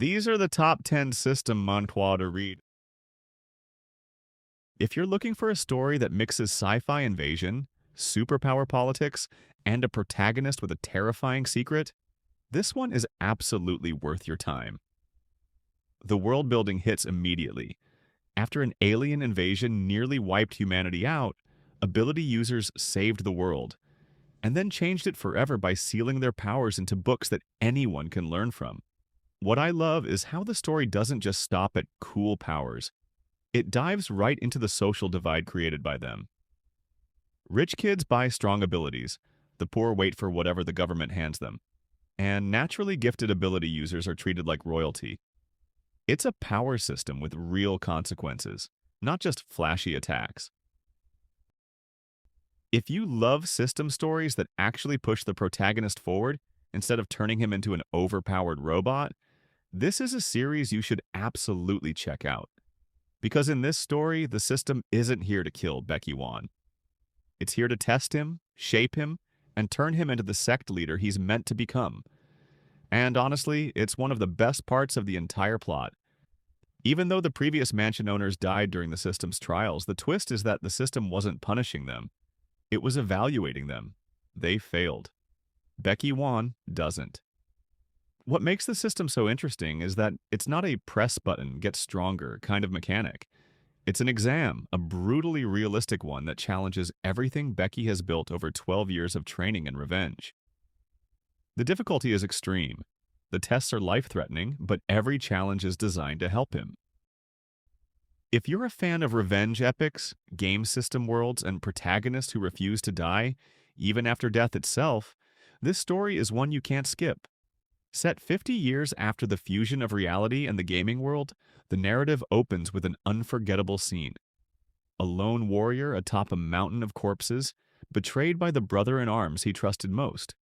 These are the top 10 System Manhwa to read. If you're looking for a story that mixes sci-fi invasion, superpower politics, and a protagonist with a terrifying secret, this one is absolutely worth your time. The world building hits immediately. After an alien invasion nearly wiped humanity out, ability users saved the world, and then changed it forever by sealing their powers into books that anyone can learn from. What I love is how the story doesn't just stop at cool powers. It dives right into the social divide created by them. Rich kids buy strong abilities. The poor wait for whatever the government hands them. And naturally gifted ability users are treated like royalty. It's a power system with real consequences, not just flashy attacks. If you love system stories that actually push the protagonist forward instead of turning him into an overpowered robot, this is a series you should absolutely check out. Because in this story, the system isn't here to kill Becky Wan. It's here to test him, shape him, and turn him into the sect leader he's meant to become. And honestly, it's one of the best parts of the entire plot. Even though the previous mansion owners died during the system's trials, the twist is that the system wasn't punishing them. It was evaluating them. They failed. Becky Wan doesn't. What makes the system so interesting is that it's not a press button, get stronger kind of mechanic. It's an exam, a brutally realistic one that challenges everything Becky has built over 12 years of training and revenge. The difficulty is extreme. The tests are life-threatening, but every challenge is designed to help him. If you're a fan of revenge epics, game system worlds, and protagonists who refuse to die, even after death itself, this story is one you can't skip. Set 50 years after the fusion of reality and the gaming world, the narrative opens with an unforgettable scene. A lone warrior atop a mountain of corpses, betrayed by the brother-in-arms he trusted most.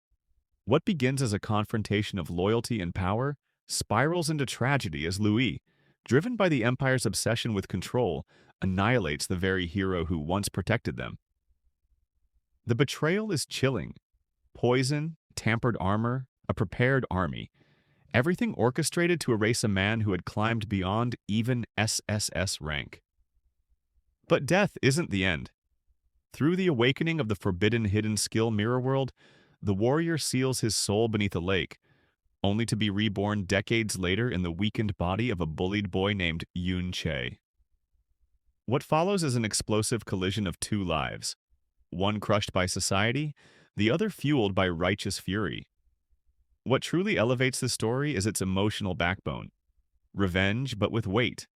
What begins as a confrontation of loyalty and power spirals into tragedy as Louis, driven by the Empire's obsession with control, annihilates the very hero who once protected them. The betrayal is chilling. Poison, tampered armor, a prepared army. Everything orchestrated to erase a man who had climbed beyond even SSS rank. But death isn't the end. Through the awakening of the forbidden hidden skill mirror world, the warrior seals his soul beneath a lake, only to be reborn decades later in the weakened body of a bullied boy named Yoon Che. What follows is an explosive collision of two lives, one crushed by society, the other fueled by righteous fury. What truly elevates the story is its emotional backbone. Revenge, but with weight.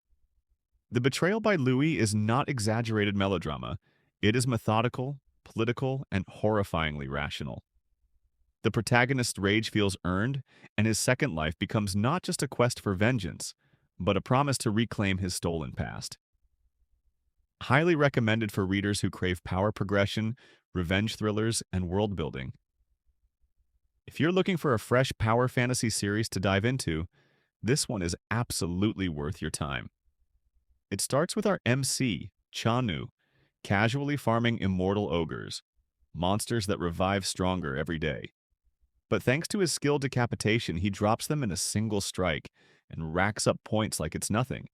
The betrayal by Louis is not exaggerated melodrama. It is methodical, political, and horrifyingly rational. The protagonist's rage feels earned, and his second life becomes not just a quest for vengeance, but a promise to reclaim his stolen past. Highly recommended for readers who crave power progression, revenge thrillers, and world building. If you're looking for a fresh power fantasy series to dive into, this one is absolutely worth your time. It starts with our MC, Chanu, casually farming immortal ogres, monsters that revive stronger every day. But thanks to his skilled decapitation, he drops them in a single strike and racks up points like it's nothing.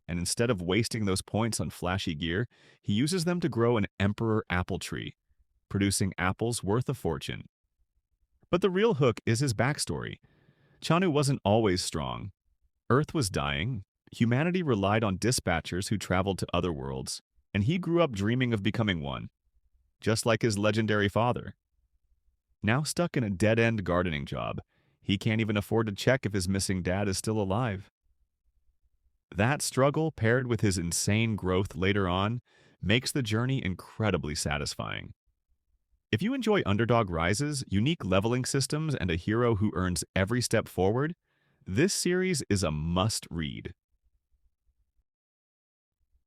And instead of wasting those points on flashy gear, he uses them to grow an emperor apple tree, producing apples worth a fortune. But the real hook is his backstory. Chanu wasn't always strong. Earth was dying, humanity relied on dispatchers who traveled to other worlds, and he grew up dreaming of becoming one, just like his legendary father. Now stuck in a dead-end gardening job, he can't even afford to check if his missing dad is still alive. That struggle, paired with his insane growth later on, makes the journey incredibly satisfying. If you enjoy underdog rises, unique leveling systems, and a hero who earns every step forward, this series is a must-read.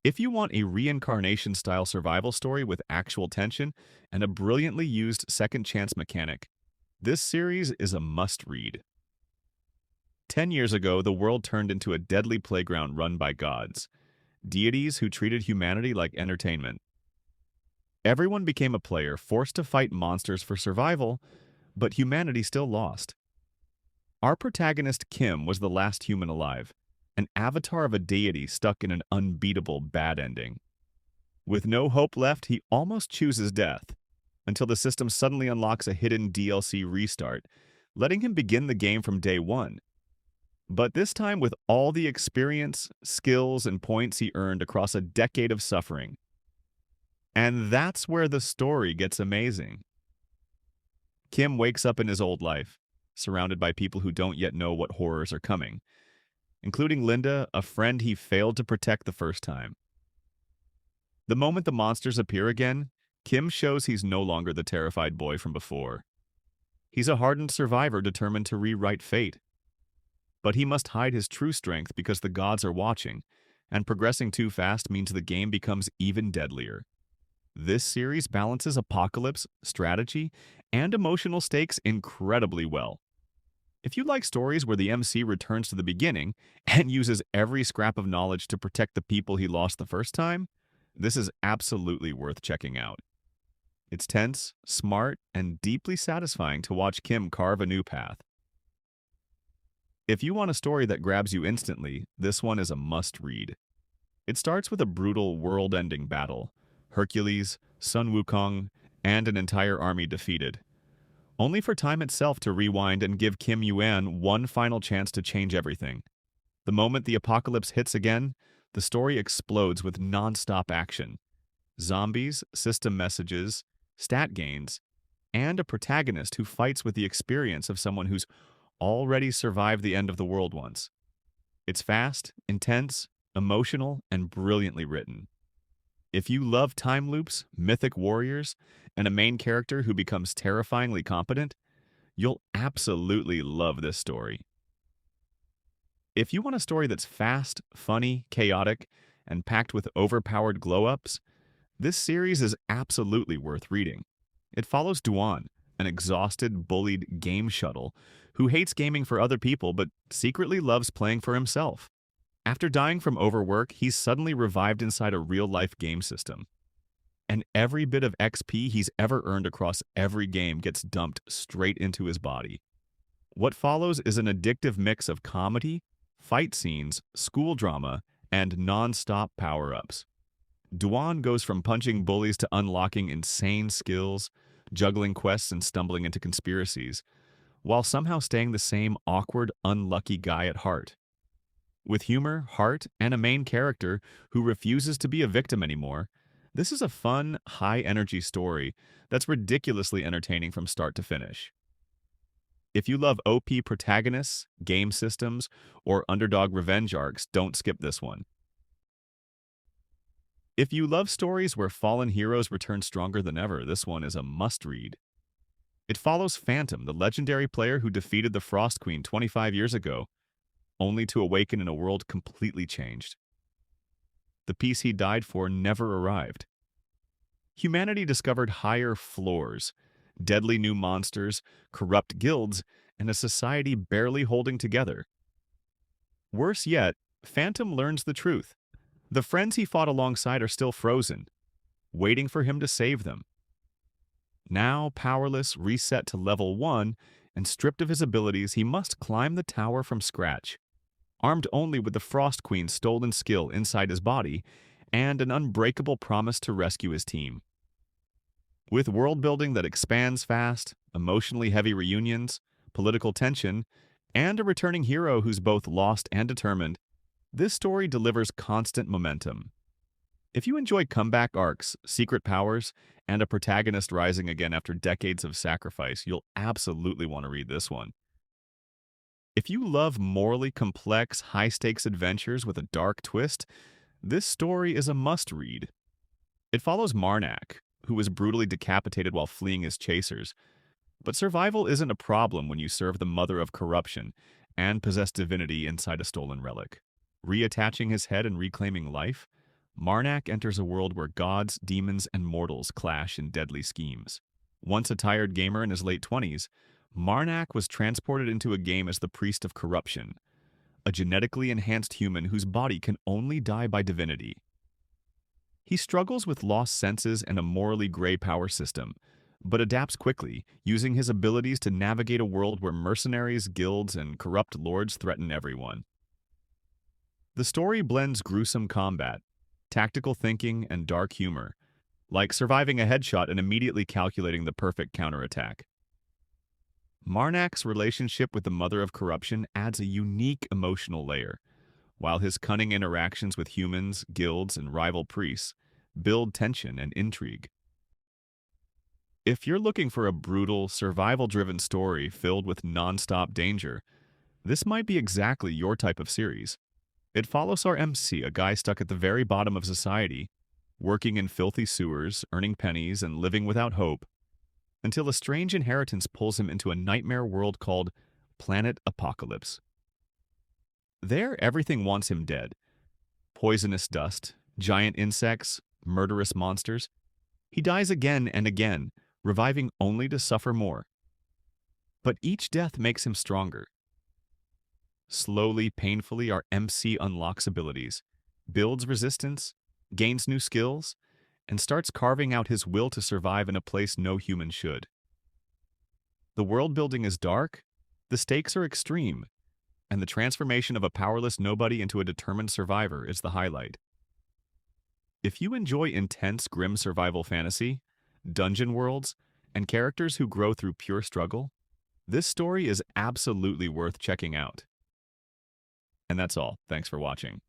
If you want a reincarnation-style survival story with actual tension and a brilliantly used second-chance mechanic, this series is a must-read. 10 years ago, the world turned into a deadly playground run by gods, deities who treated humanity like entertainment. Everyone became a player, forced to fight monsters for survival, but humanity still lost. Our protagonist Kim was the last human alive, an avatar of a deity stuck in an unbeatable bad ending. With no hope left, he almost chooses death, until the system suddenly unlocks a hidden DLC restart, letting him begin the game from day one. But this time with all the experience, skills, and points he earned across a decade of suffering. And that's where the story gets amazing. Kim wakes up in his old life, surrounded by people who don't yet know what horrors are coming, including Linda, a friend he failed to protect the first time. The moment the monsters appear again, Kim shows he's no longer the terrified boy from before. He's a hardened survivor determined to rewrite fate. But he must hide his true strength because the gods are watching, and progressing too fast means the game becomes even deadlier. This series balances apocalypse, strategy, and emotional stakes incredibly well. If you like stories where the MC returns to the beginning and uses every scrap of knowledge to protect the people he lost the first time, this is absolutely worth checking out. It's tense, smart, and deeply satisfying to watch Kim carve a new path. If you want a story that grabs you instantly, this one is a must-read. It starts with a brutal world-ending battle. Hercules, Sun Wukong, and an entire army defeated. Only for time itself to rewind and give Kim Yuan one final chance to change everything. The moment the apocalypse hits again, the story explodes with non-stop action. Zombies, system messages, stat gains, and a protagonist who fights with the experience of someone who's already survived the end of the world once. It's fast, intense, emotional, and brilliantly written. If you love time loops, mythic warriors, and a main character who becomes terrifyingly competent, you'll absolutely love this story. If you want a story that's fast, funny, chaotic, and packed with overpowered glow-ups, this series is absolutely worth reading. It follows Duan, an exhausted, bullied game shuttle who hates gaming for other people but secretly loves playing for himself. After dying from overwork, he's suddenly revived inside a real-life game system. And every bit of XP he's ever earned across every game gets dumped straight into his body. What follows is an addictive mix of comedy, fight scenes, school drama, and non-stop power-ups. Duan goes from punching bullies to unlocking insane skills, juggling quests and stumbling into conspiracies, while somehow staying the same awkward, unlucky guy at heart. With humor, heart, and a main character who refuses to be a victim anymore, this is a fun, high-energy story that's ridiculously entertaining from start to finish. If you love OP protagonists, game systems, or underdog revenge arcs, don't skip this one. If you love stories where fallen heroes return stronger than ever, this one is a must-read. It follows Phantom, the legendary player who defeated the Frost Queen 25 years ago, only to awaken in a world completely changed. The peace he died for never arrived. Humanity discovered higher floors, deadly new monsters, corrupt guilds, and a society barely holding together. Worse yet, Phantom learns the truth. The friends he fought alongside are still frozen, waiting for him to save them. Now, powerless, reset to level 1, and stripped of his abilities, he must climb the tower from scratch, armed only with the Frost Queen's stolen skill inside his body and an unbreakable promise to rescue his team. With world building that expands fast, emotionally heavy reunions, political tension, and a returning hero who's both lost and determined, this story delivers constant momentum. If you enjoy comeback arcs, secret powers, and a protagonist rising again after decades of sacrifice, you'll absolutely want to read this one. If you love morally complex, high-stakes adventures with a dark twist, this story is a must-read. It follows Marnak, who was brutally decapitated while fleeing his chasers. But survival isn't a problem when you serve the mother of corruption and possess divinity inside a stolen relic. Reattaching his head and reclaiming life, Marnak enters a world where gods, demons, and mortals clash in deadly schemes. Once a tired gamer in his late 20s, Marnak was transported into a game as the priest of corruption, a genetically enhanced human whose body can only die by divinity. He struggles with lost senses and a morally gray power system, but adapts quickly, using his abilities to navigate a world where mercenaries, guilds, and corrupt lords threaten everyone. The story blends gruesome combat, tactical thinking, and dark humor, like surviving a headshot and immediately calculating the perfect counterattack. Marnak's relationship with the Mother of Corruption adds a unique emotional layer, while his cunning interactions with humans, guilds, and rival priests build tension and intrigue. If you're looking for a brutal, survival-driven story filled with non-stop danger, this might be exactly your type of series. It follows our MC, a guy stuck at the very bottom of society, working in filthy sewers, earning pennies, and living without hope, until a strange inheritance pulls him into a nightmare world called Planet Apocalypse. There, everything wants him dead. Poisonous dust, giant insects, murderous monsters. He dies again and again, reviving only to suffer more. But each death makes him stronger. Slowly, painfully, our MC unlocks abilities, builds resistance, gains new skills, and starts carving out his will to survive in a place no human should. The world building is dark, the stakes are extreme, and the transformation of a powerless nobody into a determined survivor is the highlight. If you enjoy intense, grim survival fantasy, dungeon worlds, and characters who grow through pure struggle, this story is absolutely worth checking out. And that's all. Thanks for watching.